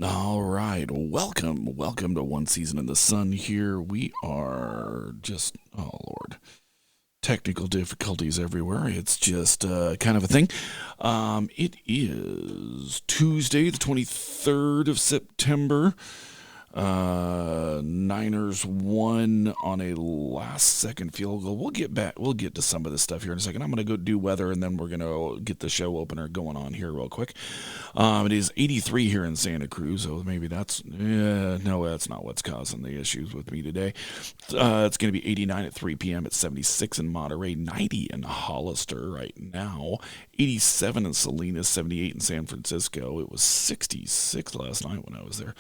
All right, welcome to One Season in the Sun here. We are just, oh Lord, technical difficulties everywhere. It's just kind of a thing. It is Tuesday, the 23rd of September. Niners won on a last-second field goal. We'll get back. We'll get to some of this stuff here in a second. I'm going to go do weather, and then we're going to get the show opener going on here real quick. It is 83 here in Santa Cruz, so maybe that's no, that's not what's causing the issues with me today. It's going to be 89 at 3 p.m. It's 76 in Monterey, 90 in Hollister right now, 87 in Salinas, 78 in San Francisco. It was 66 last night when I was there.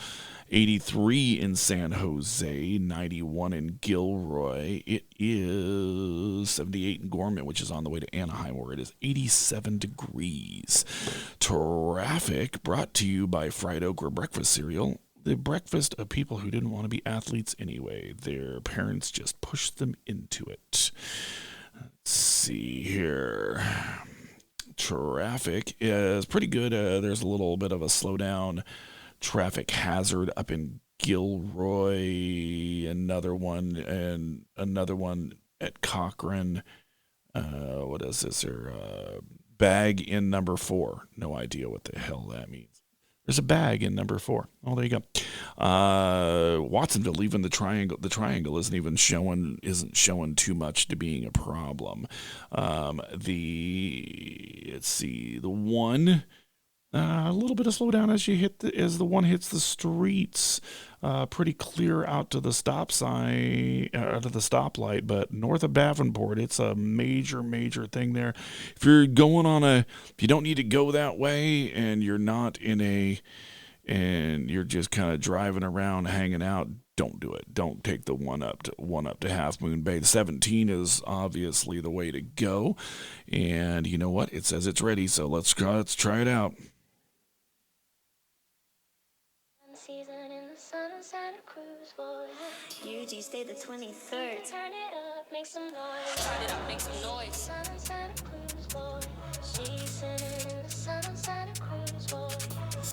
83 in San Jose, 91 in Gilroy. It is 78 in Gorman, which is on the way to Anaheim, where it is 87 degrees. Traffic brought to you by Fried Okra Breakfast Cereal. The breakfast of people who didn't want to be athletes anyway. Their parents just pushed them into it. Let's see here. Traffic is pretty good. There's a little bit of a slowdown traffic hazard up in Gilroy, another one at Cochrane. What is this here? Bag in number 4. No idea what the hell that means. There's a bag in number 4. Oh, there you go. Watsonville, even the triangle isn't showing too much to being a problem. Let's see, the one. A little bit of slowdown as the one hits the streets. Pretty clear out to the stop sign, out to the stoplight. But north of Davenport, it's a major thing there. If you don't need to go that way, and you're not and you're just kind of driving around, hanging out, don't do it. Don't take the one up to Half Moon Bay. The 17 is obviously the way to go. And you know what? It says it's ready, so let's try it out. Season in the sun on Santa Cruz, boy. UG stay the 23rd. Turn it up, make some noise. Turn it up, make some noise. Sun on Santa Cruz, boy. She's sitting in the sun on Santa Cruz, boy.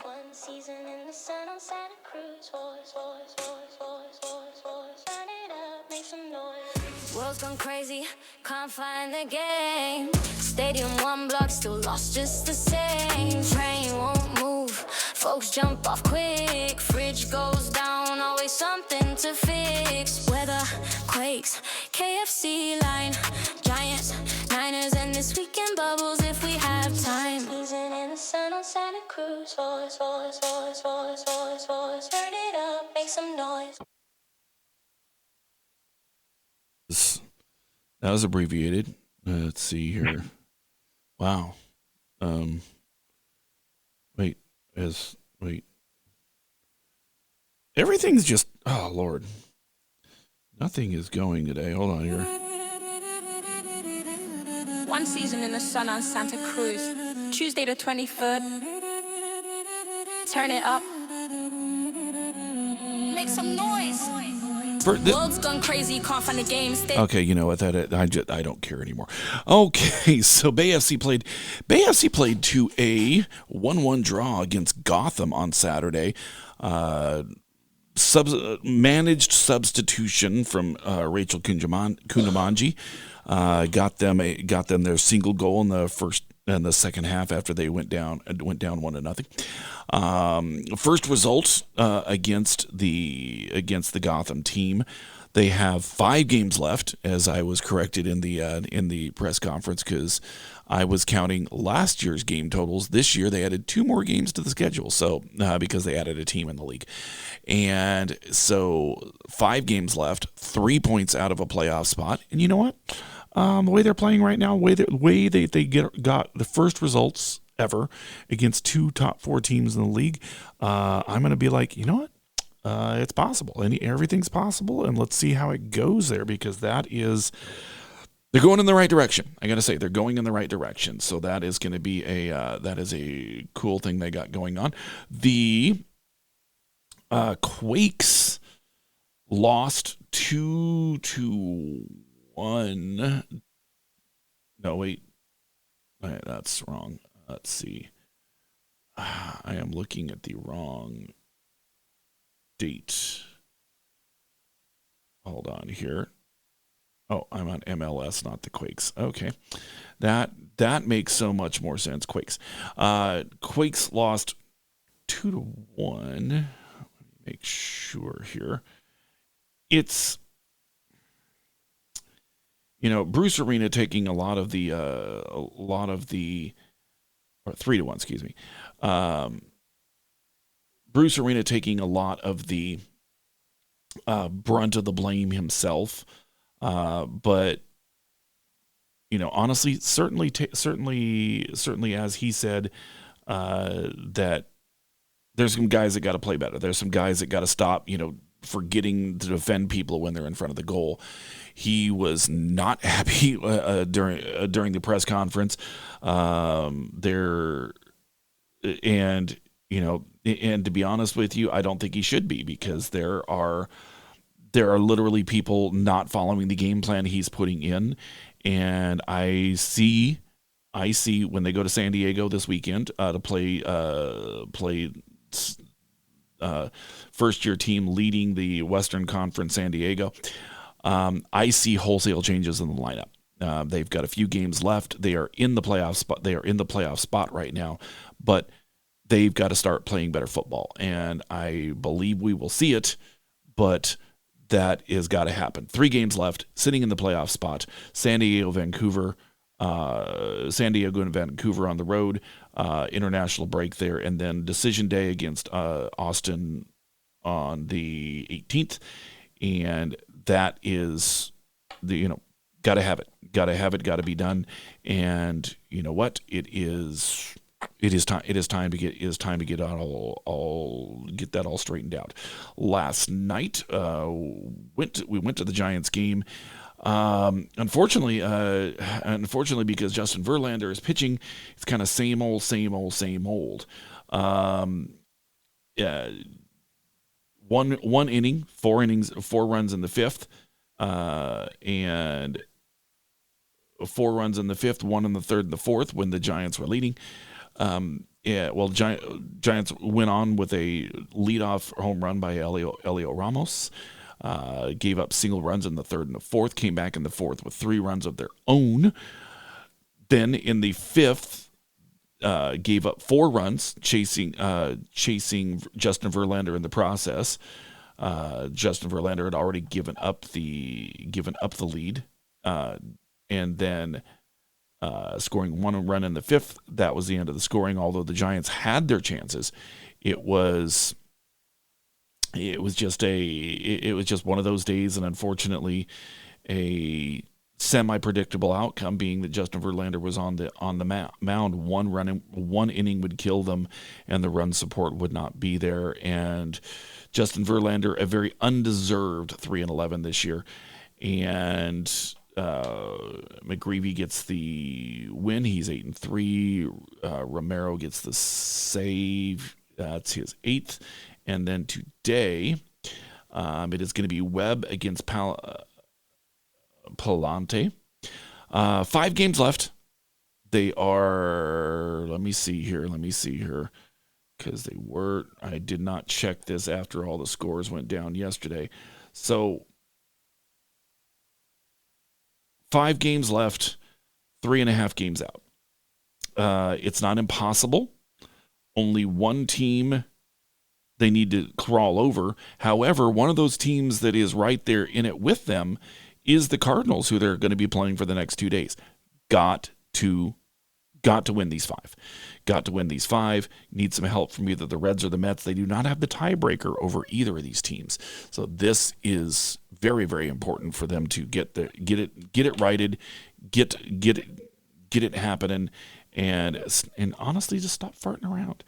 One season in the sun on Santa Cruz, boys. Turn it up, make some noise. World's gone crazy, can't find the game. Stadium 1 block, still lost just the same. Train won't move, folks jump off quick. Fridge goes down, always something to fix. Weather, quakes, KFC line. Giants, Niners, and this weekend bubbles if we have time. Season in the sun on Santa Cruz. Voice. Turn it up, make some noise. That was abbreviated. Let's see here. Wow. Wait. Everything's just, oh Lord. Nothing is going today. Hold on here. One season in the sun on Santa Cruz. Tuesday the 23rd. Turn it up. Make some noise. World's gone crazy, can't find the game. Okay, you know what? I don't care anymore. Okay, so Bay FC played to a 1-1 draw against Gotham on Saturday. Managed substitution from Rachel Kunamanji got them their single goal in the second half after they went down 1-0. First results against the Gotham team. They have 5 games left, as I was corrected in the press conference, because I was counting last year's game totals. This year they added 2 more games to the schedule, so because they added a team in the league, and so 5 games left, 3 points out of a playoff spot. And you know what? The way they're playing right now, the way they got the first results ever against 2 top 4 teams in the league, I'm going to be like, you know what? It's possible. Everything's possible, and let's see how it goes there, because they're going in the right direction. I got to say, they're going in the right direction. So that is going to be a cool thing they got going on. The Quakes lost 2-1. No, wait, that's wrong. Let's see. I am looking at the wrong update. Hold on here. Oh, I'm on MLS, not the Quakes. Okay. That makes so much more sense. Quakes. Quakes lost 2-1. Let me make sure here. It's, Bruce Arena taking a lot of the, or 3-1, excuse me. Bruce Arena taking a lot of the brunt of the blame himself. But honestly, certainly, as he said, that there's some guys that got to play better. There's some guys that got to stop, forgetting to defend people when they're in front of the goal. He was not happy during the press conference. And to be honest with you, I don't think he should be, because there are literally people not following the game plan he's putting in. And I see when they go to San Diego this weekend to play first year team leading the Western Conference San Diego, I see wholesale changes in the lineup. They've got a few games left. They are in the playoff spot. They are in the playoff spot right now, but they've got to start playing better football. And I believe we will see it, but that has got to happen. 3 games left, sitting in the playoff spot. San Diego and Vancouver on the road, international break there, and then decision day against Austin on the 18th. And that is got to have it. Got to be done. And you know what? It is time to get get that all straightened out. Last night, we went to the Giants game. Unfortunately, because Justin Verlander is pitching, it's kind of same old. One inning, 4 innings, 4 runs in the 5th, and 4 runs in the 5th, 1 in the 3rd and the 4th when the Giants were leading. Giants went on with a leadoff home run by Elio Ramos. Gave up single runs in the 3rd and the 4th. Came back in the 4th with 3 runs of their own. Then in the 5th, gave up 4 runs, chasing Justin Verlander in the process. Justin Verlander had already given up the lead, and then scoring 1 run in the 5th. That was the end of the scoring. Although the Giants had their chances, it was just one of those days, and unfortunately, a semi-predictable outcome being that Justin Verlander was on the mound. 1 inning would kill them, and the run support would not be there. And Justin Verlander, a very undeserved 3-11 this year, and McGreevy gets the win. He's 8-3. Romero gets the save. That's his 8th. And then today, it is going to be Webb against Palante. 5 games left. They are, let me see here, because I did not check this after all the scores went down yesterday. So 5 games left, 3.5 games out. It's not impossible. Only one team they need to crawl over. However, one of those teams that is right there in it with them is the Cardinals, who they're going to be playing for the next 2 days. Got to win these 5. Got to win these 5. Need some help from either the Reds or the Mets. They do not have the tiebreaker over either of these teams. So this is very, very important for them to get it righted, get it happening, and honestly, just stop farting around.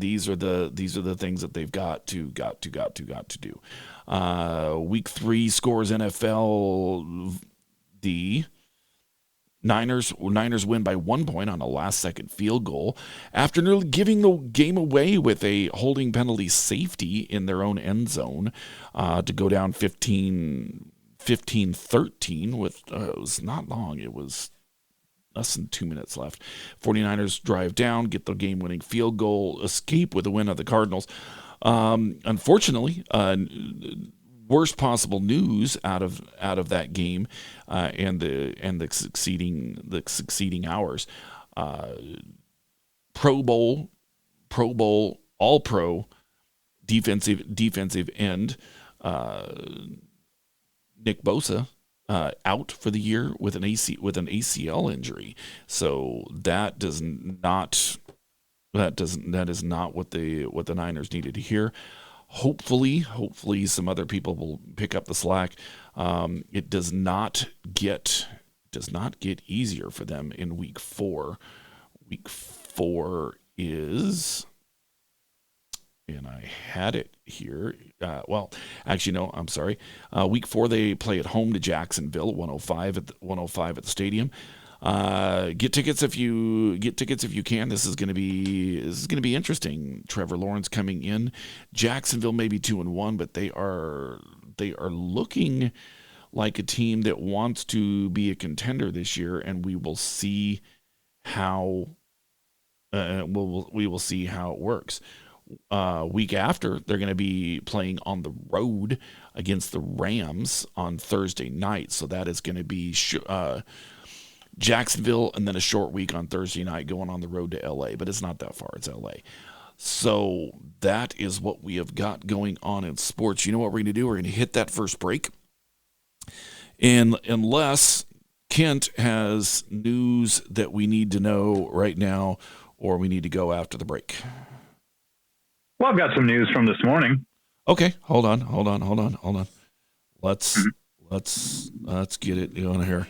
These are the things that they've got to do. Week 3 scores NFL. The Niners win by 1 point on a last-second field goal after nearly giving the game away with a holding penalty safety in their own end zone to go down 15-13 with it was not long. It was less than 2 minutes left. 49ers drive down, get the game-winning field goal, escape with a win of the Cardinals. Unfortunately, worst possible news out of that game and the succeeding hours. Pro Bowl, All-Pro defensive end Nick Bosa out for the year with an ACL injury. So that is not what the Niners needed to hear. Hopefully some other people will pick up the slack. It does not get easier for them in week 4. Week 4 is, and I had it here. Actually, no, I'm sorry. Week 4 they play at home to Jacksonville, 105 at the stadium. Get tickets if you can. This is going to be interesting. Trevor Lawrence coming in. Jacksonville may be 2-1, but they are looking like a team that wants to be a contender this year, and we will see how we will see how it works. Week after, they're going to be playing on the road against the Rams on Thursday night. So that is going to be Jacksonville, and then a short week on Thursday night going on the road to LA, but it's not that far. It's LA. So that is what we have got going on in sports. You know what we're going to do? We're going to hit that first break. And unless Kent has news that we need to know right now, or we need to go after the break. Well, I've got some news from this morning. Okay, hold on. Let's get it going here.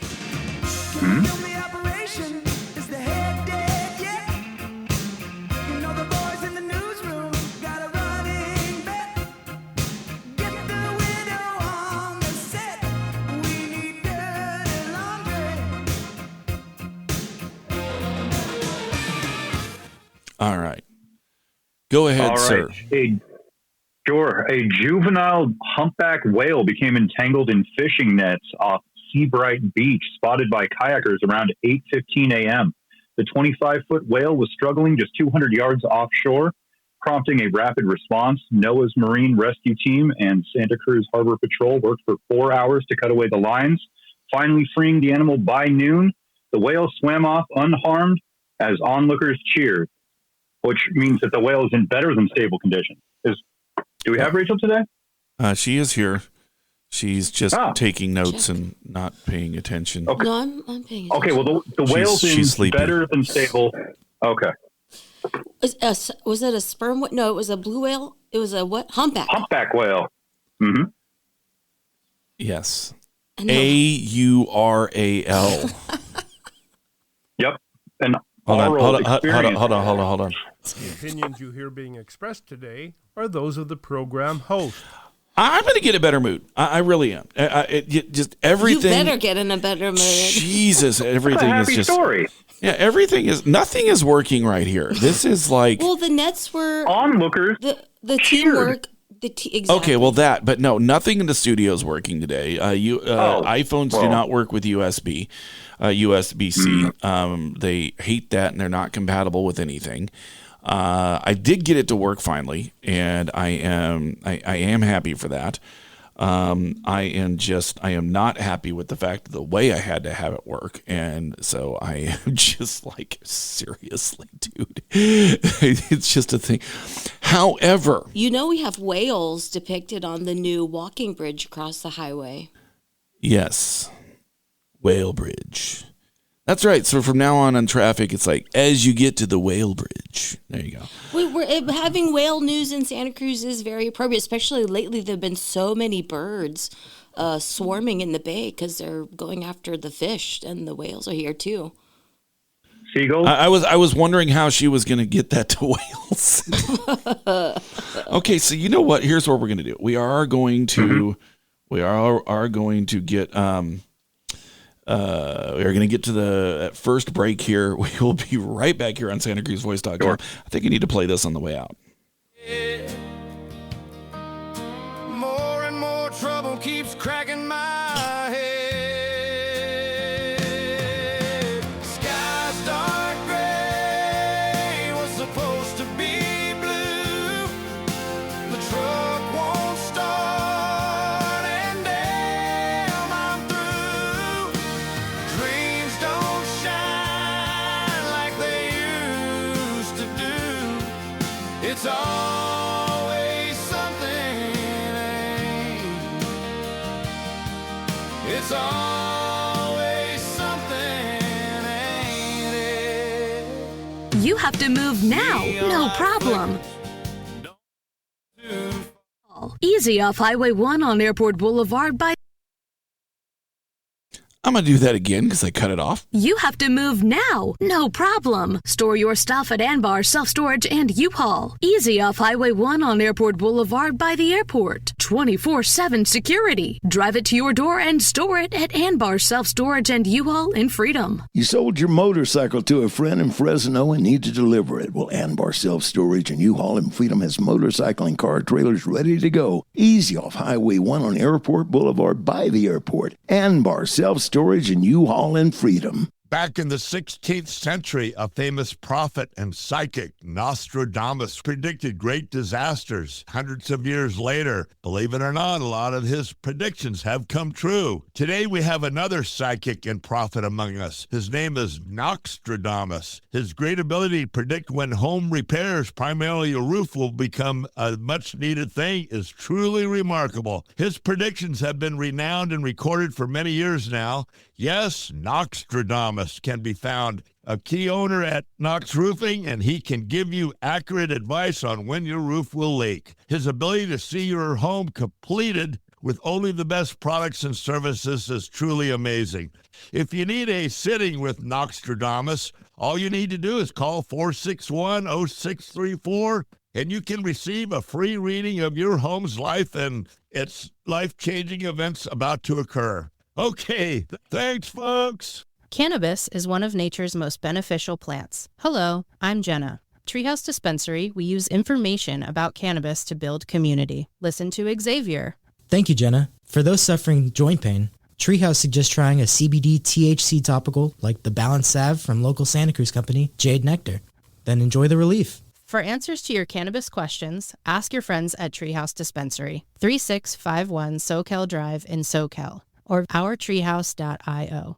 All right. Go ahead, sir. A juvenile humpback whale became entangled in fishing nets off Seabright Beach, spotted by kayakers around 8:15 a.m. The 25-foot whale was struggling just 200 yards offshore, prompting a rapid response. NOAA's Marine Rescue Team and Santa Cruz Harbor Patrol worked for 4 hours to cut away the lines, finally freeing the animal by noon. The whale swam off unharmed as onlookers cheered, which means that the whale is in better than stable condition. Do we have Rachel today? She is here. She's just taking notes and not paying attention. Okay. No, I'm paying attention. Okay, well, the whale's in better than stable. Okay. Was it a sperm? No, it was a blue whale. It was a what? Humpback. Humpback whale. Mm-hmm. Yes. Aural. Yep. And hold on. The opinions you hear being expressed today are those of the program host. I'm going to get a better mood. I really am. Just everything. You better get in a better mood. Jesus, everything is just. Story. Yeah, nothing is working right here. This is like. Well, the nets were onlookers. The teamwork. Exactly. Okay, well but nothing in the studio is working today. iPhones do not work with USB, USB-C. They hate that, and they're not compatible with anything. I did get it to work finally, and I am happy for that. I am not happy with the fact of the way I had to have it work, and so I am just like, seriously, dude, it's just a thing. However, we have whales depicted on the new walking bridge across the highway. Yes, whale bridge. That's right. So from now on traffic, it's like, as you get to the whale bridge. There you go. We're having whale news in Santa Cruz is very appropriate, especially lately. There have been so many birds swarming in the bay because they're going after the fish, and the whales are here too. Seagulls? I was wondering how she was going to get that to whales. Okay, so you know what? Here's what we're going to do. We are going to get... we are going to get to the first break here. We will be right back here on SantaCruzVoice.com. Sure. I think I need to play this on the way out. More and more trouble keeps cracking my head. Sky It's always something, ain't it? You have to move now. No problem. Easy off Highway 1 on Airport Boulevard by... I'm going to do that again because I cut it off. You have to move now. No problem. Store your stuff at Anbar Self-Storage and U-Haul. Easy off Highway 1 on Airport Boulevard by the airport. 24/7 security. Drive it to your door and store it at Anbar Self-Storage and U-Haul in Freedom. You sold your motorcycle to a friend in Fresno and need to deliver it. Well, Anbar Self-Storage and U-Haul in Freedom has motorcycle and car trailers ready to go. Easy off Highway 1 on Airport Boulevard by the airport. Anbar Self-Storage and U-Haul in Freedom. Back in the 16th century, a famous prophet and psychic, Nostradamus, predicted great disasters. Hundreds of years later, believe it or not, a lot of his predictions have come true. Today, we have another psychic and prophet among us. His name is Nostradamus. His great ability to predict when home repairs, primarily a roof, will become a much-needed thing is truly remarkable. His predictions have been renowned and recorded for many years now. Yes, Nostradamus can be found, a key owner at Knox Roofing, and he can give you accurate advice on when your roof will leak. His ability to see your home completed with only the best products and services is truly amazing. If you need a sitting with Nostradamus, all you need to do is call 461-0634, and you can receive a free reading of your home's life and its life-changing events about to occur. Okay, thanks, folks. Cannabis is one of nature's most beneficial plants. Hello, I'm Jenna. Treehouse Dispensary, we use information about cannabis to build community. Listen to Xavier. Thank you, Jenna. For those suffering joint pain, Treehouse suggests trying a CBD THC topical like the Balance Salve from local Santa Cruz company, Jade Nectar. Then enjoy the relief. For answers to your cannabis questions, ask your friends at Treehouse Dispensary, 3651 Soquel Drive in Soquel, or ourtreehouse.io.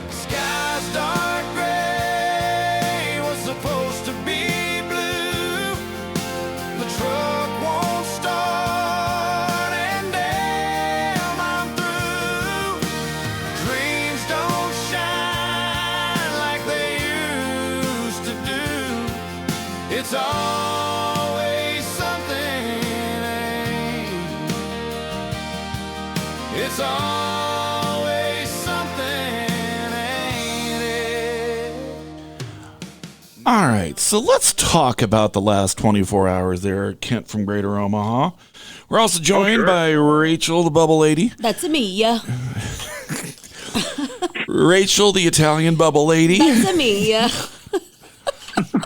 Sky's dark gray, was supposed to be blue. The truck won't start, and damn, I'm through. Dreams don't shine like they used to do. It's always something, ain't it? It's always something, ain't it? All right, so let's talk about the last 24 hours there, Kent from Greater Omaha. We're also joined by Rachel, the Bubble Lady. That's me, yeah. Rachel, the Italian Bubble Lady. That's me, yeah.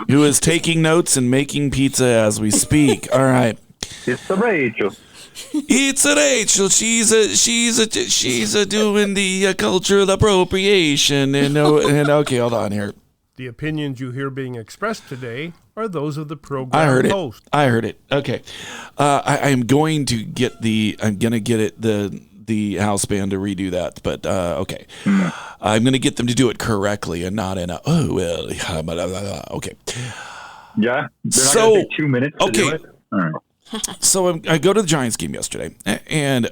Who is taking notes and making pizza as we speak. All right. It's the Rachel. It's a Rachel. She's a doing the cultural appropriation and okay, hold on here. The opinions you hear being expressed today are those of the program host. I heard it. Okay, I'm going to get the house band to redo that, but okay, I'm going to get them to do it correctly and not in a okay. Yeah, they're not going to take 2 minutes to do it. All right. So I go to the Giants game yesterday, and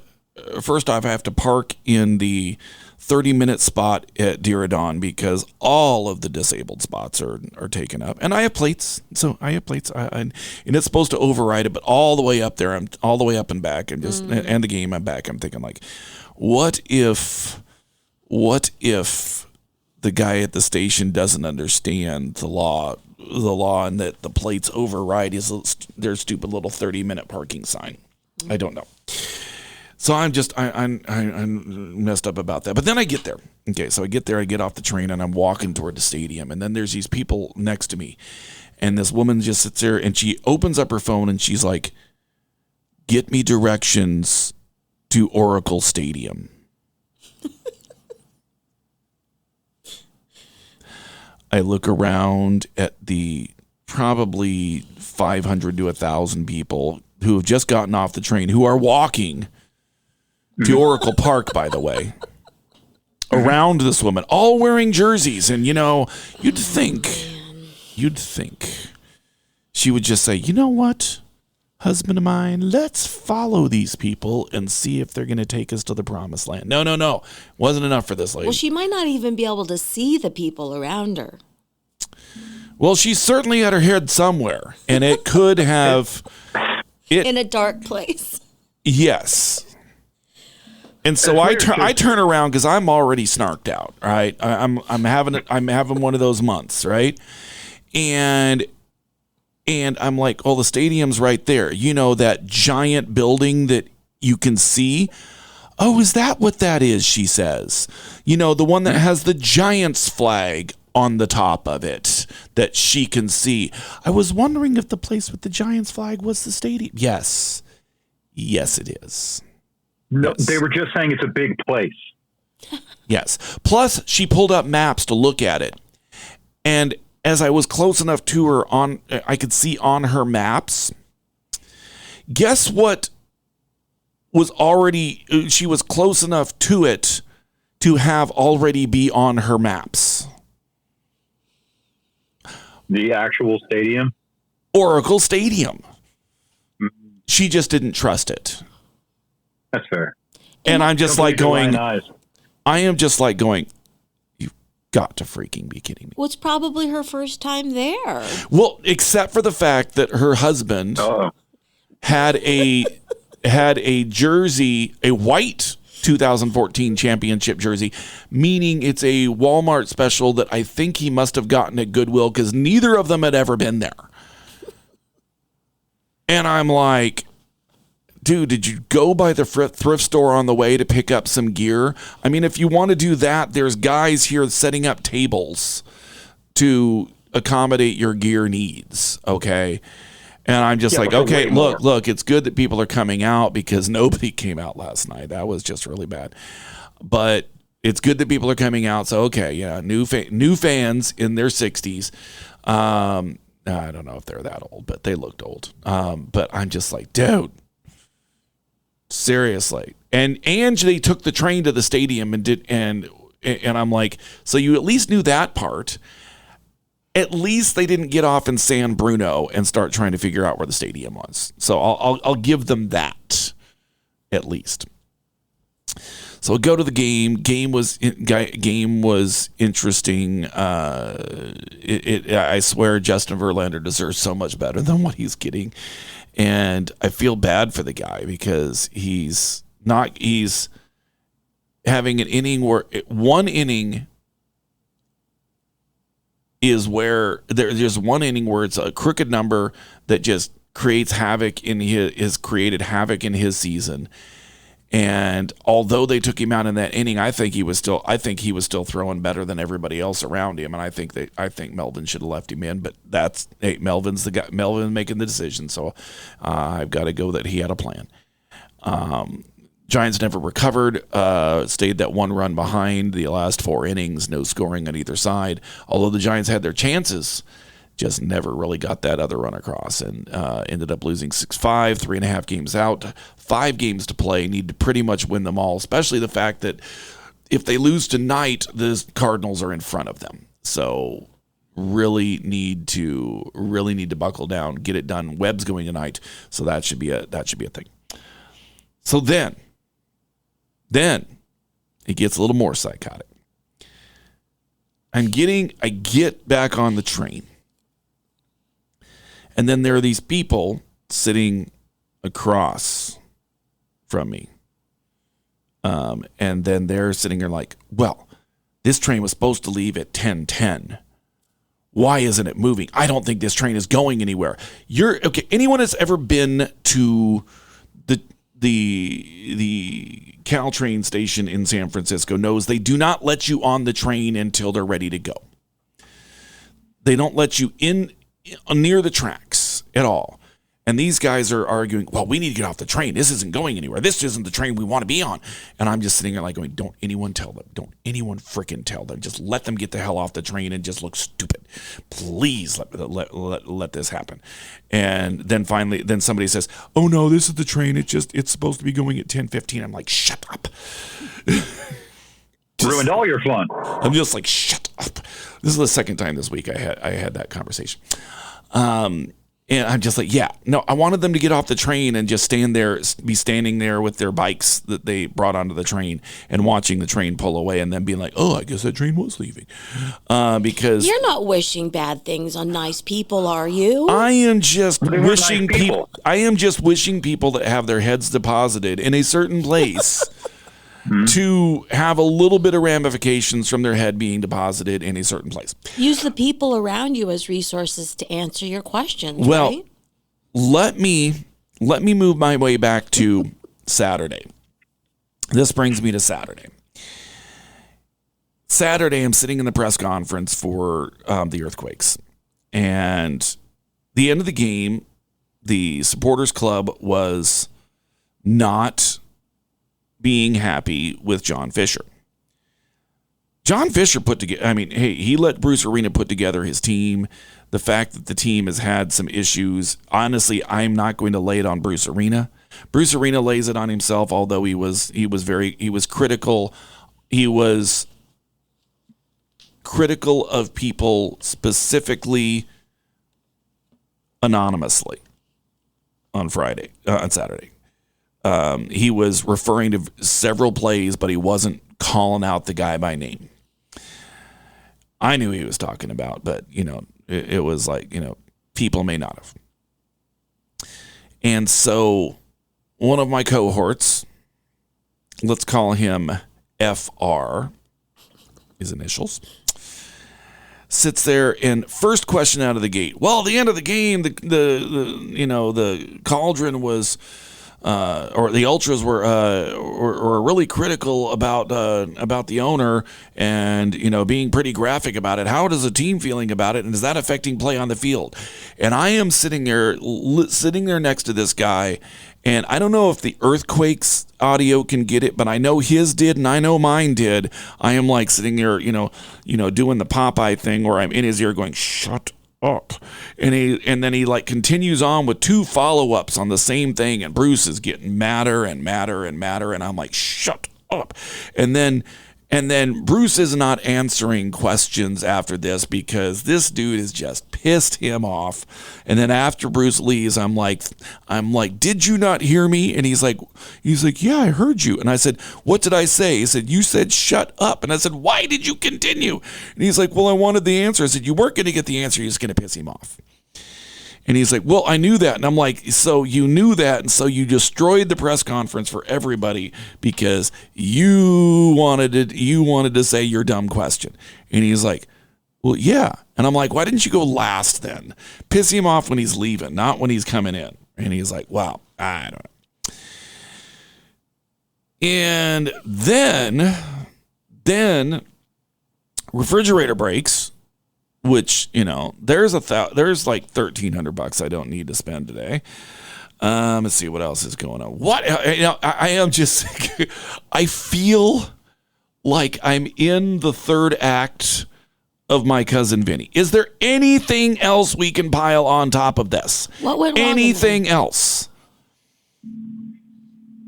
first off, I have to park in the 30-minute spot at Diridon because all of the disabled spots are taken up. And I have plates, and it's supposed to override it, but all the way up there, I'm all the way up and back, and and the game I'm back. I'm thinking like, what if the guy at the station doesn't understand the law and that the plates override their stupid little 30-minute parking sign. I don't know. So I'm messed up about that. But then I get there. Okay, so I get there, I get off the train, and I'm walking toward the stadium. And then there's these people next to me. And this woman just sits there, and she opens up her phone, and she's like, get me directions to Oracle Stadium. I look around at the probably 500 to 1,000 people who have just gotten off the train, who are walking to Oracle Park, by the way, around this woman, all wearing jerseys. And, you'd think she would just say, you know what? husband of mine, let's follow these people and see if they're going to take us to the promised land. No. Wasn't enough for this lady. Well, she might not even be able to see the people around her. Well, she certainly had her head somewhere, and it could have... in a dark place. Yes. And so I turn around because I'm already snarked out, right? I'm having one of those months, right? And I'm like, oh, the stadium's right there. You know, that giant building that you can see? Oh, is that what that is? She says. You know, the one that has the Giants flag on the top of it that she can see. I was wondering if the place with the Giants flag was the stadium. Yes, it is. No, yes. They were just saying it's a big place. Yes. Plus, she pulled up maps to look at it. And as I was close enough to her, I could see on her maps. Guess what was already, she was close enough to it to have already be on her maps. The actual stadium? Oracle Stadium. She just didn't trust it. That's fair. And I'm just like going, you've got to freaking be kidding me. Well, it's probably her first time there. Well, except for the fact that her husband had a jersey, a white 2014 championship jersey, meaning it's a Walmart special that I think he must have gotten at Goodwill because neither of them had ever been there. And I'm like, dude, did you go by the thrift store on the way to pick up some gear? I mean, if you want to do that, there's guys here setting up tables to accommodate your gear needs, okay? And I'm just like, okay, look, it's good that people are coming out because nobody came out last night. That was just really bad. But it's good that people are coming out. So, okay, yeah, new fans in their 60s. I don't know if they're that old, but they looked old. But I'm just like, dude, seriously. And they took the train to the stadium and I'm like, so you at least knew that part. At least they didn't get off in San Bruno and start trying to figure out where the stadium was. So I'll give them that, at least. So we'll go to the game. Game was interesting. I swear Justin Verlander deserves so much better than what he's getting, and I feel bad for the guy because he's having an inning where one inning is where there's one inning where it's a crooked number that just creates havoc has created havoc in his season. And although they took him out in that inning, I think he was still throwing better than everybody else around him. And I think Melvin should have left him in, but Melvin's the guy. Melvin making the decision, so I've got to go that he had a plan. Giants never recovered, stayed that one run behind the last 4 innings, no scoring on either side. Although the Giants had their chances, just never really got that other run across and ended up losing 6-5, 3.5 games out, 5 games to play, need to pretty much win them all, especially the fact that if they lose tonight, the Cardinals are in front of them. So really need to buckle down, get it done. Webb's going tonight, so that should be a thing. So then it gets a little more psychotic. I get back on the train. And then there are these people sitting across from me. And then they're sitting there like, well, this train was supposed to leave at 10:10. Why isn't it moving? I don't think this train is going anywhere. Anyone that's ever been to the Caltrain station in San Francisco knows they do not let you on the train until they're ready to go. They don't let you in near the tracks at all. And these guys are arguing, well, we need to get off the train. This isn't going anywhere. This isn't the train we want to be on. And I'm just sitting there like going, don't anyone tell them. Don't anyone freaking tell them. Just let them get the hell off the train and just look stupid. Please let this happen. And then finally, somebody says, oh no, this is the train. It's supposed to be going at 10:15. I'm like, shut up. Ruined all your fun. I'm just like, shut up. This is the second time this week I had that conversation. And I'm just like, yeah, no, I wanted them to get off the train and just be standing there with their bikes that they brought onto the train and watching the train pull away and then being like, oh, I guess that train was leaving. Because you're not wishing bad things on nice people, are you? I am just wishing people. I am just wishing people that have their heads deposited in a certain place to have a little bit of ramifications from their head being deposited in a certain place. Use the people around you as resources to answer your questions. Well, right? let me move my way back to Saturday. This brings me to Saturday. Saturday, I'm sitting in the press conference for the Earthquakes, and the end of the game, the supporters club was not being happy with John Fisher. John Fisher he let Bruce Arena put together his team. The fact that the team has had some issues, honestly, I'm not going to lay it on Bruce Arena. Bruce Arena lays it on himself, although he was critical. He was critical of people specifically anonymously on Saturday. He was referring to several plays, but he wasn't calling out the guy by name. I knew he was talking about, but, it was like, people may not have. And so one of my cohorts, let's call him FR, his initials, sits there and first question out of the gate. Well, at the end of the game, the Cauldron was, or the Ultras were really critical about the owner and, being pretty graphic about it. How is the team feeling about it? And is that affecting play on the field? And I am sitting there next to this guy. And I don't know if the Earthquakes audio can get it, but I know his did and I know mine did. I am like sitting there, doing the Popeye thing where I'm in his ear going, shut up. And then he like continues on with 2 follow-ups on the same thing, and Bruce is getting madder and madder and madder, and I'm like, shut up. And then Bruce is not answering questions after this because this dude has just pissed him off. And then after Bruce leaves, I'm like, did you not hear me? And he's like, yeah, I heard you. And I said, what did I say? He said, you said shut up. And I said, why did you continue? And he's like, well, I wanted the answer. I said, you weren't going to get the answer. You're just going to piss him off. And he's like, well, I knew that. And I'm like, so you knew that, and so you destroyed the press conference for everybody because you wanted to say your dumb question. And he's like, well, yeah. And I'm like, why didn't you go last then? Piss him off when he's leaving, not when he's coming in. And he's like, wow, I don't know. And then refrigerator breaks, which, there's like $1,300 I don't need to spend today. Let's see what else is going on. I am just, I feel like I'm in the third act of My Cousin Vinny. Is there anything else we can pile on top of this? What went wrong? Anything else?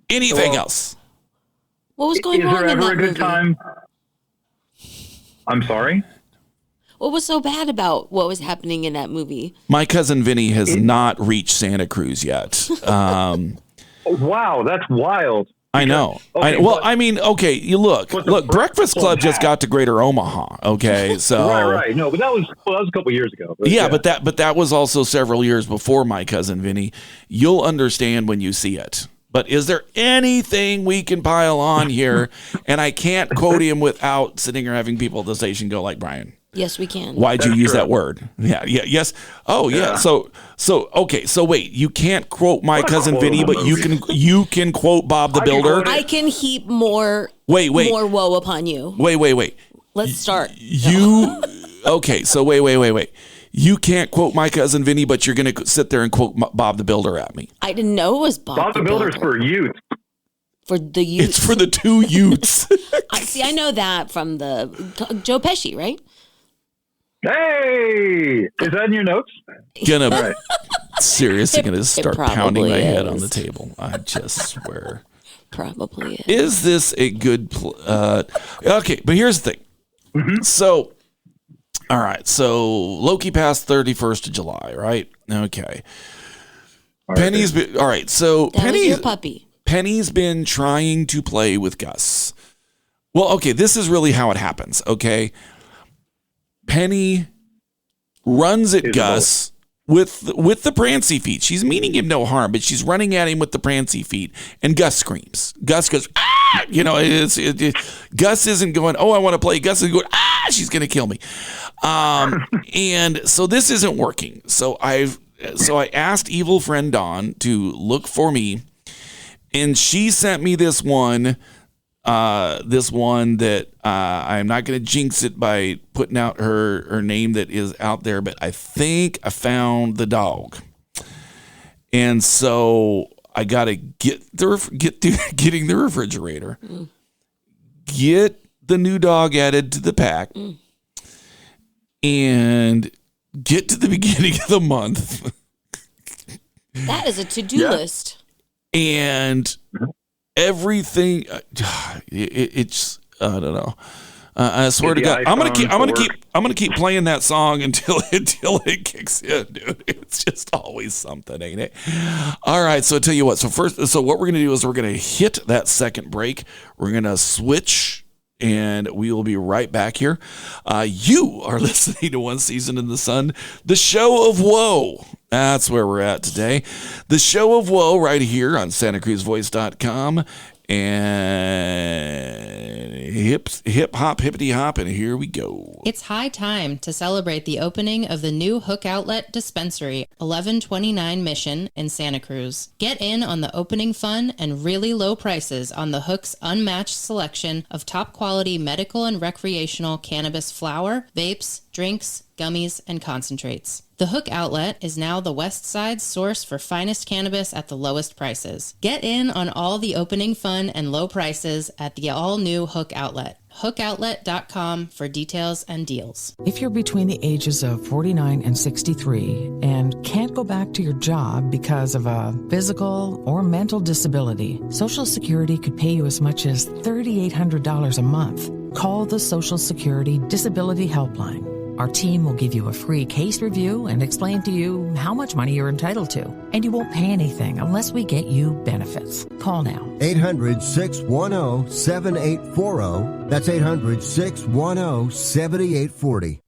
Anything else? What was going wrong in that movie? Is there ever a good time? I'm sorry? What was so bad about what was happening in that movie? My Cousin Vinny has not reached Santa Cruz yet. Wow, that's wild. I know. Okay, okay, you look, Breakfast Club just got to Greater Omaha. Okay, so right. No, but that was a couple years ago. But that was also several years before My Cousin Vinny. You'll understand when you see it. But is there anything we can pile on here? And I can't quote him without sitting here having people at the station go like, Brian, yes, we can. Why'd you use that word? Yeah, yes. Oh, yeah. So okay. So wait, you can't quote My Cousin Vinny, but you can quote Bob the Builder. I can heap more. Wait. More woe upon you. Wait. Let's start. Okay. So wait. You can't quote My Cousin Vinny, but you're going to sit there and quote Bob the Builder at me. I didn't know it was Bob the Builder's for youth. For the youth. It's for the 2 youths. I know that from the Joe Pesci, right? Hey, is that in your notes? Seriously gonna start pounding my head on the table. I just swear. Probably is this a good okay, but here's the thing. So All right, so Loki passed 31st of July, right? Okay. Penny's been, all right, so That was your puppy. Penny's been trying to play with Gus. Well, okay, this is really how it happens, okay? Penny runs at Gus with the prancy feet. She's meaning him no harm, but she's running at him with the prancy feet, and Gus screams. Gus goes, ah! You know, Gus isn't going, oh, I want to play. Gus is going, ah, she's going to kill me. And so this isn't working. So I asked evil friend Dawn to look for me, and she sent me this one that I'm not going to jinx it by putting out her name that is out there, but I think I found the dog. And so I got to getting the refrigerator, get the new dog added to the pack, and get to the beginning of the month. That is a to-do list. And everything, it's I don't know. I swear to God, I'm gonna keep playing that song until it kicks in, dude. It's just always something, ain't it? All right, so I tell you what. So what we're gonna do is we're gonna hit that second break. We're gonna switch, and we will be right back here. You are listening to One Season in the Sun, the show of woe. That's where we're at today. The show of woe right here on SantaCruzVoice.com. And hip hop, hippity hop, and here we go. It's high time to celebrate the opening of the new Hook Outlet Dispensary, 1129 Mission in Santa Cruz. Get in on the opening fun and really low prices on the Hook's unmatched selection of top quality medical and recreational cannabis flower, vapes, drinks, gummies, and concentrates. The Hook Outlet is now the West Side's source for finest cannabis at the lowest prices. Get in on all the opening fun and low prices at the all-new Hook Outlet. HookOutlet.com for details and deals. If you're between the ages of 49 and 63 and can't go back to your job because of a physical or mental disability, Social Security could pay you as much as $3,800 a month. Call the Social Security Disability Helpline. Our team will give you a free case review and explain to you how much money you're entitled to. And you won't pay anything unless we get you benefits. Call now. 800-610-7840. That's 800-610-7840.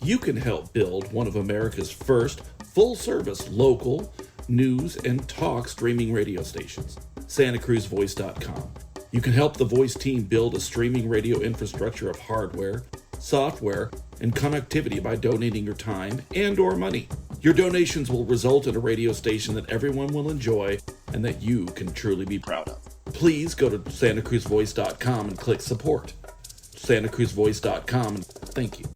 You can help build one of America's first full-service local news and talk streaming radio stations, SantaCruzVoice.com. You can help the Voice team build a streaming radio infrastructure of hardware, software, and connectivity by donating your time and or money. Your donations will result in a radio station that everyone will enjoy and that you can truly be proud of. Please go to SantaCruzVoice.com and click support. SantaCruzVoice.com, and thank you.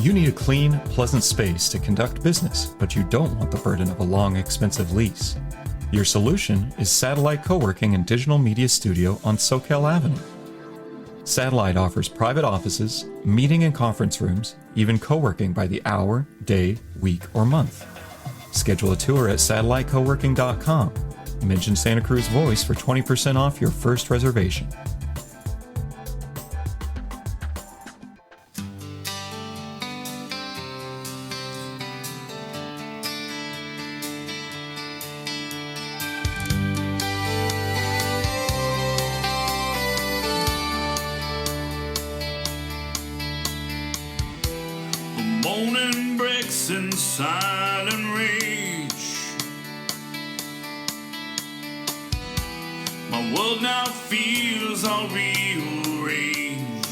You need a clean, pleasant space to conduct business, but you don't want the burden of a long, expensive lease. Your solution is Satellite Co-working and Digital Media Studio on Soquel Avenue. Satellite offers private offices, meeting and conference rooms, even co-working by the hour, day, week, or month. Schedule a tour at SatelliteCoworking.com. Mention Santa Cruz Voice for 20% off your first reservation. Morning breaks in silent rage. My world now feels all rearranged.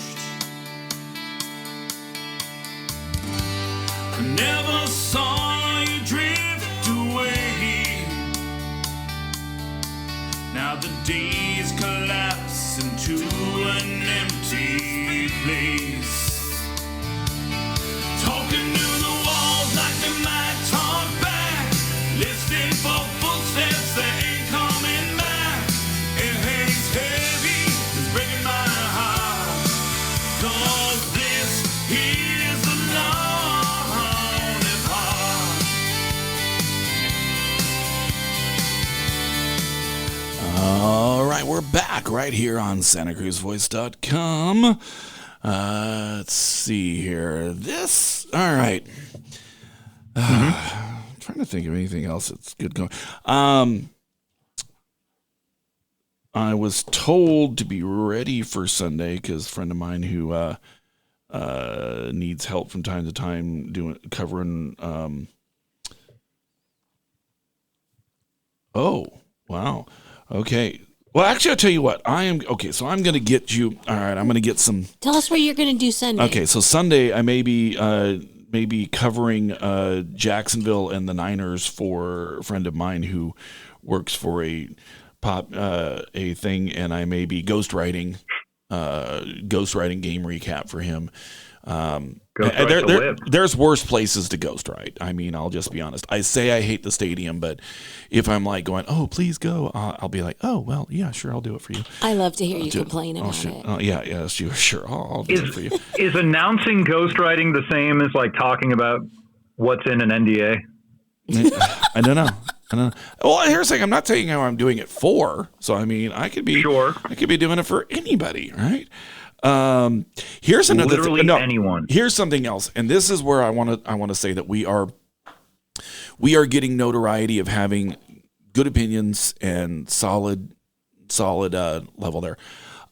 I never saw you drift away. Now the days collapse into an empty place. Talking to the walls like they might talk back. Listening for footsteps that ain't coming back. It hangs heavy, it's breaking my heart. 'Cause this is a lonely part. All right, we're back right here on SantaCruzVoice.com. Let's see here. This, all right. Trying to think of anything else that's good going. I was told to be ready for Sunday because a friend of mine who needs help from time to time covering. Oh, wow. Okay. Well, actually, I'll tell you what. So I'm going to get you. All right, I'm going to get some. Tell us what you're going to do Sunday. Okay, so Sunday I may be covering Jacksonville and the Niners for a friend of mine who works for a thing, and I may be ghostwriting game recap for him. There's worse places to ghostwrite. I mean, I'll just be honest. I say I hate the stadium, but if I'm like going, oh, please go, I'll be like, oh, well, yeah, sure, I'll do it for you. I love to hear you complain about it. Yeah, sure, I'll do it for you. Is announcing ghostwriting the same as like talking about what's in an NDA? I don't know. Well, here's the thing. I'm not telling you how I'm doing it for. So, I mean, I could be doing it for anybody, right? Here's another literally anyone. Here's something else, and this is where I want to say that we are getting notoriety of having good opinions and solid level there.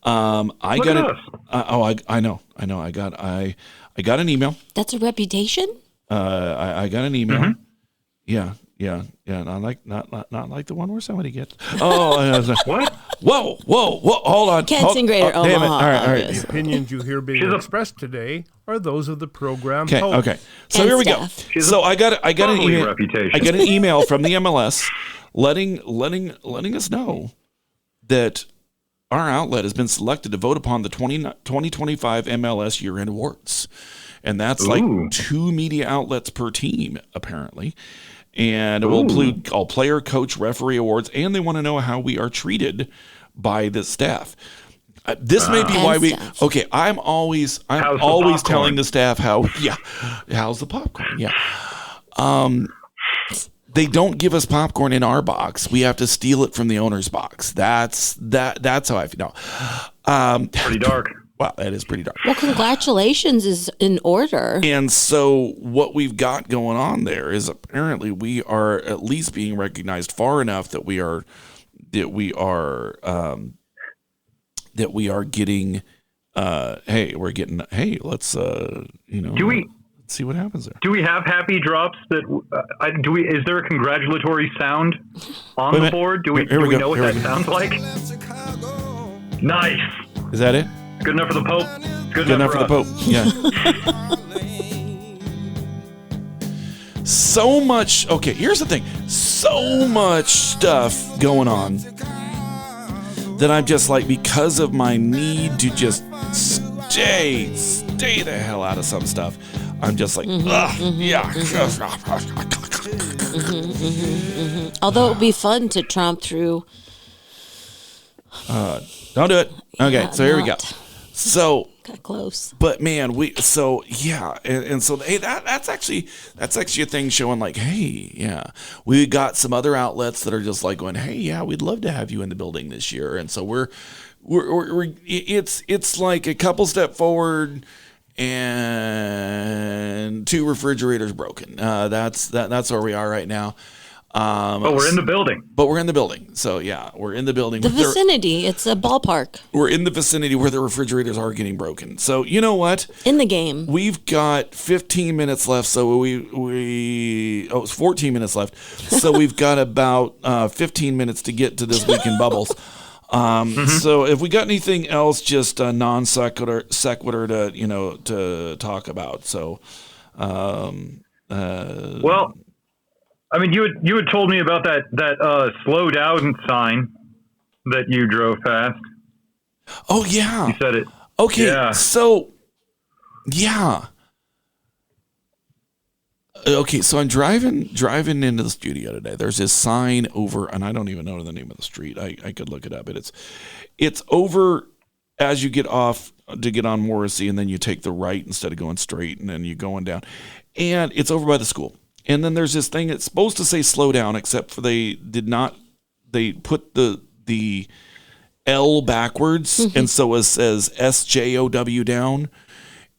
I know. I got an email. That's a reputation. I got an email. Mm-hmm. Yeah. Not like the one where somebody gets. Oh, what? Whoa! Hold on. Kent's in Greater Omaha. Damn it. All right. The opinions you hear being expressed today are those of the program host. Okay. So here we go. So I got an email. Reputation. I got an email from the MLS letting us know that our outlet has been selected to vote upon the 2025 MLS year-end awards, and that's like 2 media outlets per team apparently. And it will include all player, coach, referee awards, and they want to know how we are treated by the staff. This may be why we. Okay, I'm always telling the staff how's the popcorn? Yeah. They don't give us popcorn in our box. We have to steal it from the owner's box. That's how I feel. Pretty dark. Wow, that is pretty dark. Well, congratulations is in order. And so what we've got going on there is apparently we are at least being recognized far enough that we are getting, let's let's see what happens there. Do we have happy drops that is there a congratulatory sound on the board? Do we know what that sounds like? Nice. Is that it? Good enough for the Pope. Good enough for the Pope. Yeah. So much. Okay, here's the thing. So much stuff going on that I'm just like, because of my need to just stay the hell out of some stuff, I'm just like, yeah. Although it would be fun to tromp through. Don't do it. Okay, Yeah, so here we go. So got close. But man, and so hey, that's actually a thing showing like, hey, yeah, we got some other outlets that are just like going, hey, yeah, we'd love to have you in the building this year, and so we're it's like a couple step forward and 2 refrigerators broken. That's where we are right now. But we're in the building. So yeah, we're in the building. The vicinity. It's a ballpark. We're in the vicinity where the refrigerators are getting broken. So you know what? In the game. We've got 15 minutes left. So it's 14 minutes left. So we've got about 15 minutes to get to this week in bubbles. So if we got anything else, just a non sequitur to talk about. So, well, I mean, you had told me about that slow down sign that you drove past. Oh yeah, you said it. Okay, yeah. So yeah. Okay, so I'm driving into the studio today. There's this sign over, and I don't even know the name of the street. I could look it up, but it's over as you get off to get on Morrissey, and then you take the right instead of going straight, and then you're going down, and it's over by the school. And then there's this thing that's supposed to say slow down, except for they put the L backwards, and so it says SJOW down,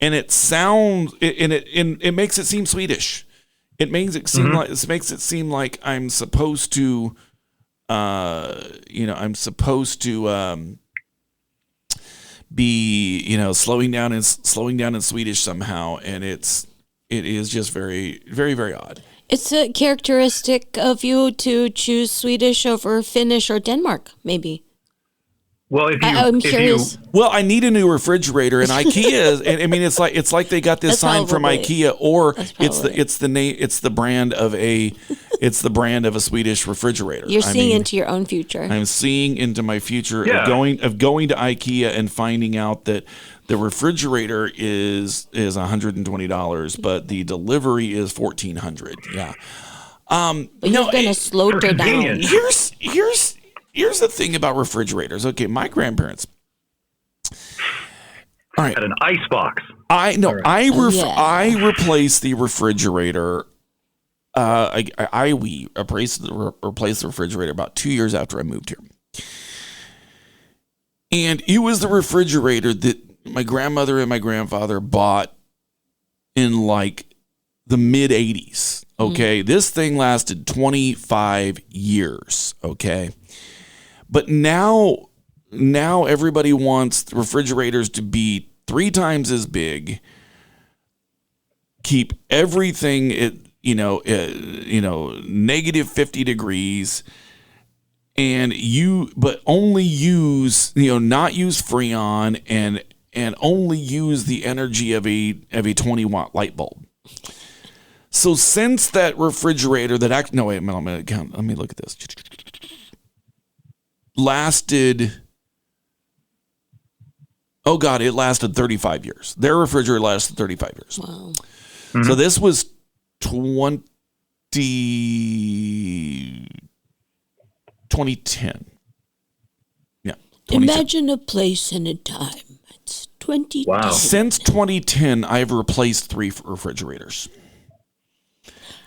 and it sounds it makes it seem Swedish. It makes it seem like I'm supposed to, be slowing down in Swedish somehow, and it is just very, very, very odd. It's a characteristic of you to choose Swedish over Finnish or Denmark, maybe. Well, I'm curious. Well, I need a new refrigerator, and IKEA. I mean, it's like they got this sign from IKEA, or it's the brand of a Swedish refrigerator. You're seeing into your own future. I'm seeing into my future of going to IKEA and finding out that the refrigerator is $120, but the delivery is $1,400. Yeah. But you're gonna slow her down. Here's the thing about refrigerators. Okay, my grandparents. All right, had an ice box. I replaced the refrigerator. We replaced the refrigerator about 2 years after I moved here, and it was the refrigerator that my grandmother and my grandfather bought in like the mid 80s. Okay, this thing lasted 25 years. Okay. But now everybody wants refrigerators to be 3 times as big, keep everything at negative 50 degrees, and but only use not use Freon and only use the energy of a 20-watt light bulb. So since that refrigerator let me look at this. It lasted 35 years. Their refrigerator lasted 35 years. Wow. Mm-hmm. So this was 2010. Yeah. 2010. Imagine a place and a time. It's 2010. Wow. Since 2010, I've replaced 3 refrigerators.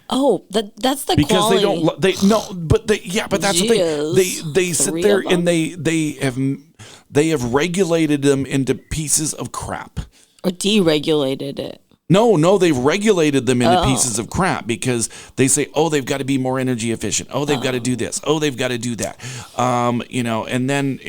Oh, that's the because quality. But that's the thing. They sit there and they have regulated them into pieces of crap. Or deregulated it. No, they've regulated them into pieces of crap because they say, they've got to be more energy efficient. They've got to do this. They've got to do that. And then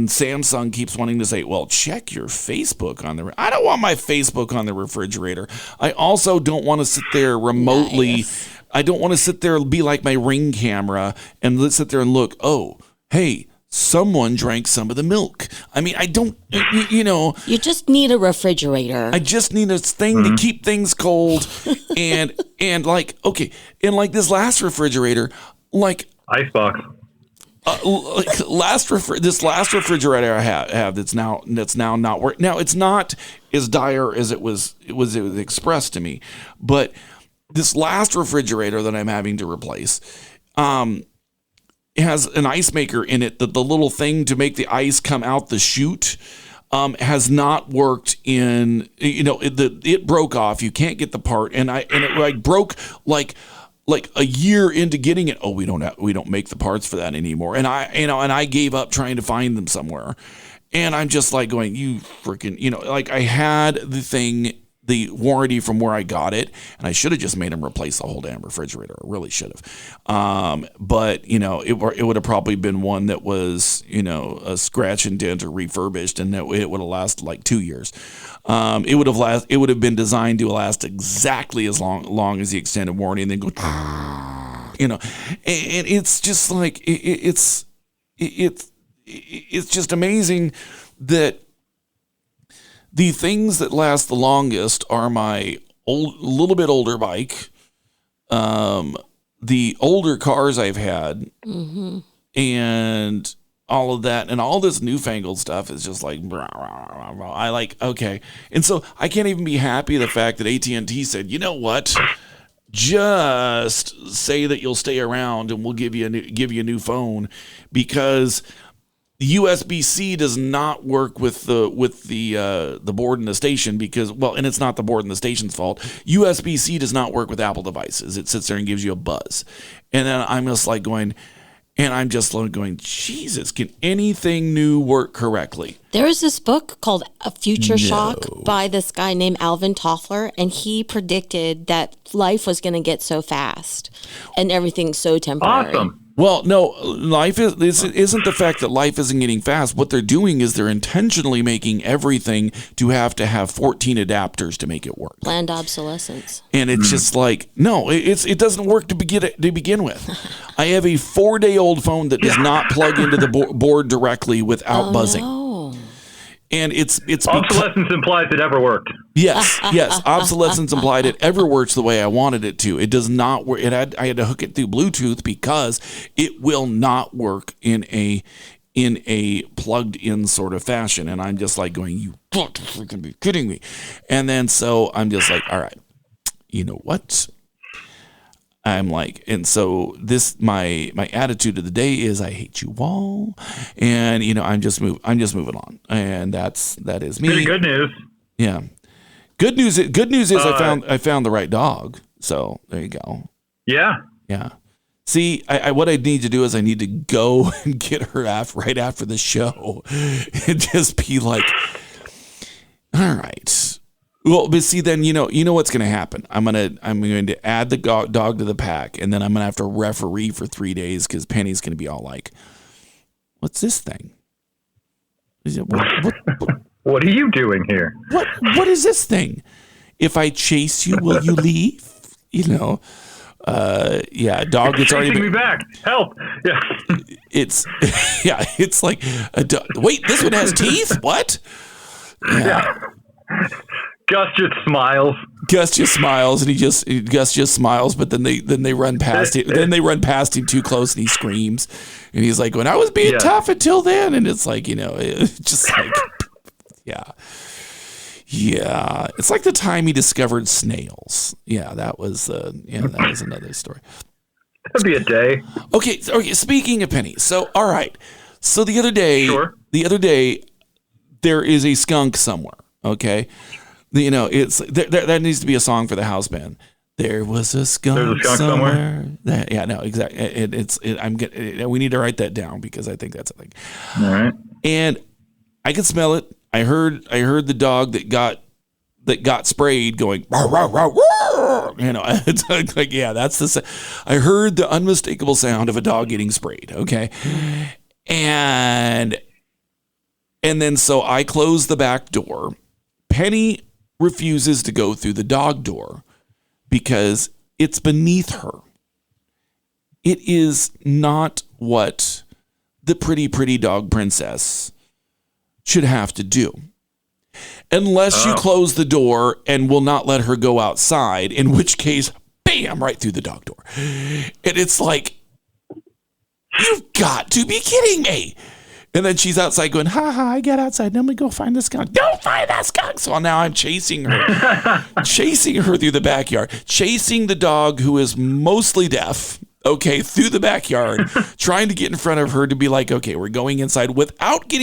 Samsung keeps wanting to say, well, check your Facebook on the. I don't want my Facebook on the refrigerator. I also don't want to sit there remotely. Nice. I don't want to sit there and be like my Ring camera and let's sit there and look. Oh, hey. Someone drank some of the milk. I mean, I don't, You just need a refrigerator. I just need a thing to keep things cold. and like this last refrigerator, like. Icebox. This last refrigerator I have that's now not working. Now, it's not as dire as it was expressed to me. But this last refrigerator that I'm having to replace, has an ice maker in it that the little thing to make the ice come out the chute has not worked in, it broke off. You can't get the part. And it broke like a year into getting it. Oh, we don't make the parts for that anymore. And I gave up trying to find them somewhere. And I'm just like going, you freaking, I had the warranty from where I got it, and I should have just made them replace the whole damn refrigerator. I really should have. But it would have probably been one that was, a scratch and dent or refurbished, and it would have lasted like 2 years. It would have been designed to last exactly as long as the extended warranty, and then go, and it's just like it's just amazing that. The things that last the longest are my little bit older bike, the older cars I've had, and all of that, and all this newfangled stuff is just like, okay. And so I can't even be happy the fact that AT&T said, you know what? Just say that you'll stay around and we'll give you a new phone, because USB-C does not work with the board and the station because, and it's not the board and the station's fault. USB-C does not work with Apple devices. It sits there and gives you a buzz. And then I'm just like going, And I'm just going, Jesus, can anything new work correctly? There is this book called A Future Shock by this guy named Alvin Toffler, and he predicted that life was going to get so fast and everything's so temporary. Awesome. Well, no, life isn't the fact that life isn't getting fast. What they're doing is they're intentionally making everything to have 14 adapters to make it work. Planned obsolescence. And it's just like, no, it doesn't work to begin with. I have a 4-day-old phone that does not plug into the board directly without buzzing. No. And it's obsolescence implies it ever worked. Yes. Obsolescence implied it ever works the way I wanted it to. It does not work. I had to hook it through Bluetooth because it will not work in a plugged in sort of fashion. And I'm just like going, you got to freaking be kidding me. And then so I'm just like, all right, you know what? I'm like, and so this my attitude of the day is I hate you all, and I'm just moving on, and that is me. Pretty good news. Yeah, good news is I found the right dog. So there you go. Yeah. See, what I need to do is I need to go and get her right after the show, and just be like, all right. Well, but see, then you know what's going to happen. I'm going to add the dog to the pack, and then I'm going to have to referee for 3 days because Penny's going to be all like, "What's this thing? What are you doing here? What is this thing? If I chase you, will you leave? Dog that's already chasing me back. Help! Yeah, it's like a dog. Wait, this one has teeth? What? Yeah. Gus just smiles. And Gus just smiles, but then they run past it. Then they run past him too close, and he screams. And he's like, "When I was being tough until then," and it's like, it's just like, yeah. It's like the time he discovered snails. Yeah, that was another story. That'd be a day. Okay. Speaking of Penny, so all right, so the other day, there is a skunk somewhere. Okay. It's that needs to be a song for the house band. There was a skunk somewhere. Exactly. We need to write that down because I think that's a thing. All right. And I could smell it. I heard the dog that got sprayed going, "Row, row, row, row." It's like, yeah, that's I heard the unmistakable sound of a dog getting sprayed. Okay. And then so I closed the back door. Penny refuses to go through the dog door because it's beneath her. It is not what the pretty dog princess should have to do. Unless you close the door and will not let her go outside, in which case, bam, right through the dog door. And it's like, you've got to be kidding me. And then she's outside going, "Ha ha, I get outside. Let me go find the skunk." Don't find that skunk. So now I'm chasing her through the backyard, chasing the dog who is mostly deaf, through the backyard, trying to get in front of her to be like, okay, we're going inside without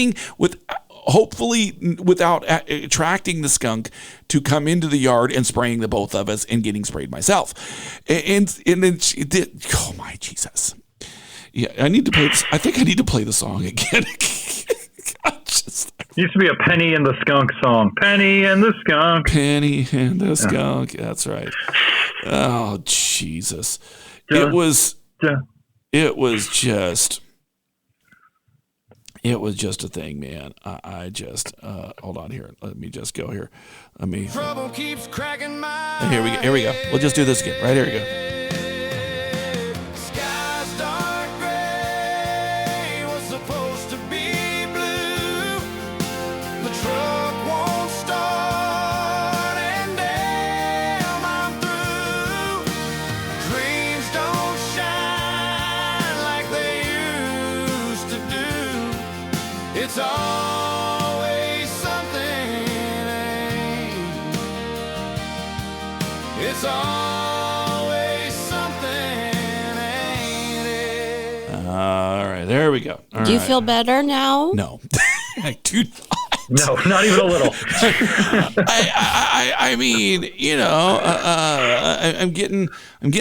attracting the skunk to come into the yard and spraying the both of us and getting sprayed myself. And then she did, oh my Jesus. Yeah, I need to play this. I think I need to play the song again. Used to be a Penny and the Skunk song. Penny and the Skunk. Penny and the Skunk. That's right. Oh, Jesus. It was just a thing, man. I just hold on here. Let me just go here. Trouble keeps cracking my Here we go. We'll just do this again. Right here we go. It's always something. It's always something, ain't it? All right, there we go. Do you feel better now? No, I do not. No, not even a little. I mean, you know, I'm getting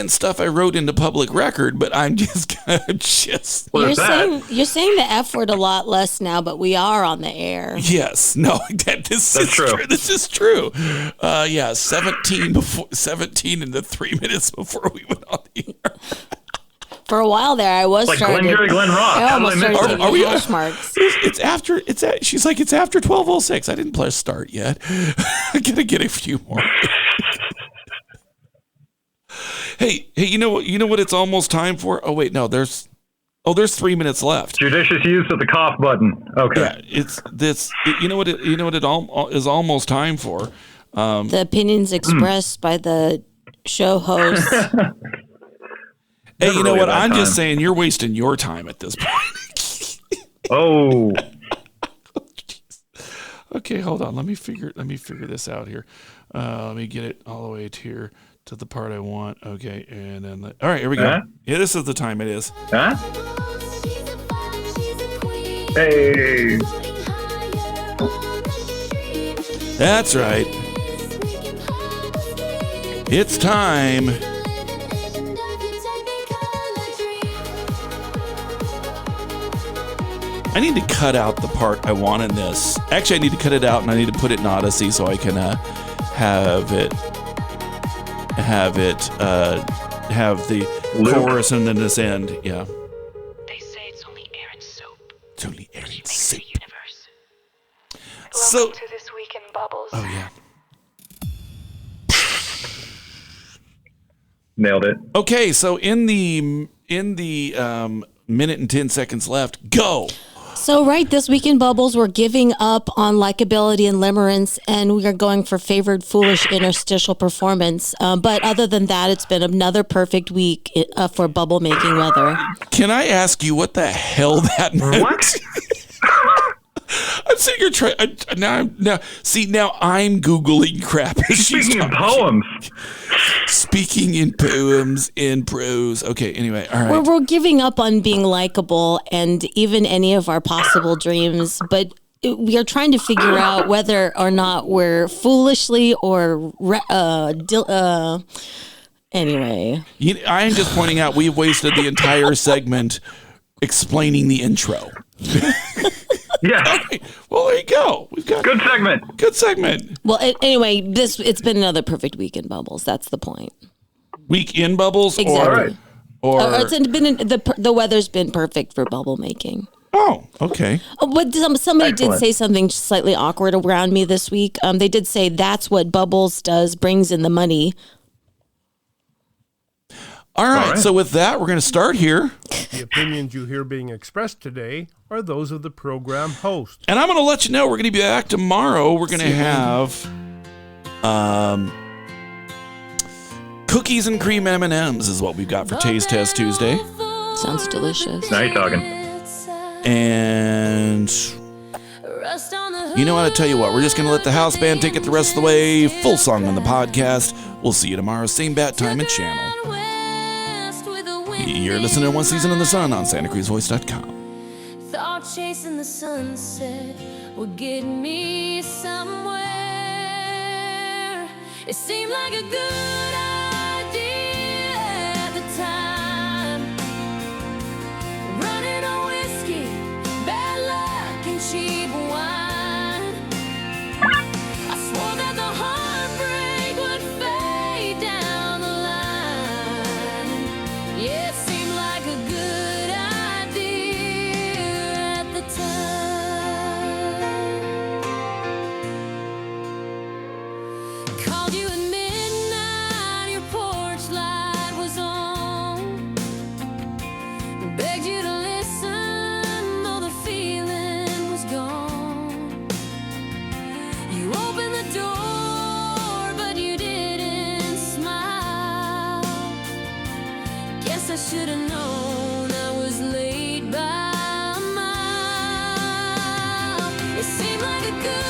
stuff I wrote into public record, but I'm just You're saying the F word a lot less now, but we are on the air. Yes, no, this is true. This is true. 17 in the 3 minutes before we went on the air. For a while there, I was Like starting. Glenn Jerry, Glenn Ross. I almost started Are taking we- hash marks. She's like, it's after 12:06. I didn't press start yet. I gotta get a few more. Hey, you know what it's almost time for? Oh wait, no, there's 3 minutes left. Judicious use of the cough button. Okay. Yeah, it's this. You know what it is almost time for. The opinions expressed by the show host. Hey, Never you know really what? about I'm just time. saying you're wasting your time at this point. Oh. Okay, hold on. Let me figure this out here. Let me get it all the way to the part I want. Okay, and then all right, here we go. Huh? Yeah, this is the time it is. Huh? Hey. That's right. It's time. I need to cut out the part I want in this. Actually, I need to cut it out and I need to put it in Odyssey so I can have the chorus and then this end. Yeah. They say it's only air and soap. It's only air and soap. The universe. So, Welcome to This Week in Bubbles. oh yeah. Nailed it. Okay, so in the minute and 10 seconds left, go. So, right, this week in Bubbles, we're giving up on likability and limerence, and we are going for favored foolish interstitial performance. But other than that, it's been another perfect week for bubble making weather. Can I ask you what the hell that meant? What? I'm sitting here trying. Now I'm Googling crap. As she's Speaking of talking. poems. Speaking in poems, in prose. Okay, anyway, all right. We're giving up on being likable and even any of our possible dreams, but we are trying to figure out whether or not we're foolishly or anyway. I am just pointing out we've wasted the entire segment explaining the intro. Yeah. Okay. Well, there you go. We've got Good segment. Good segment. Well, anyway, it's been another perfect week in Bubbles. That's the point. Week in Bubbles, Exactly. or the weather's been perfect for bubble making. Oh, okay. But somebody did Excellent. say something slightly awkward around me this week. They did say that's what Bubbles does, brings in the money. All right. So with that, we're going to start here. The opinions you hear being expressed today are those of the program host. And I'm going to let you know we're going to be back tomorrow. We're going to have cookies and cream M&Ms is what we've got for Taste Test Tuesday. Sounds delicious. Now you're talking. And you know what? I tell you what, we're just going to let the house band take it the rest of the way. Full song on the podcast. We'll see you tomorrow, same bat time and channel. You're listening to One Season in the Sun on SantaCruzVoice.com. Thought chasing the sunset would get me somewhere. It seemed like a good idea at the time. Running on whiskey, bad luck, and cheap wine. I swore that the heartbreak would fade down the line. Yeah, it seemed like a good idea at the time. Called you at midnight, your porch light was on. Begged you to listen, though the feeling was gone. You opened the door, but you didn't smile. Guess I should have known I was late by a mile. It seemed like a good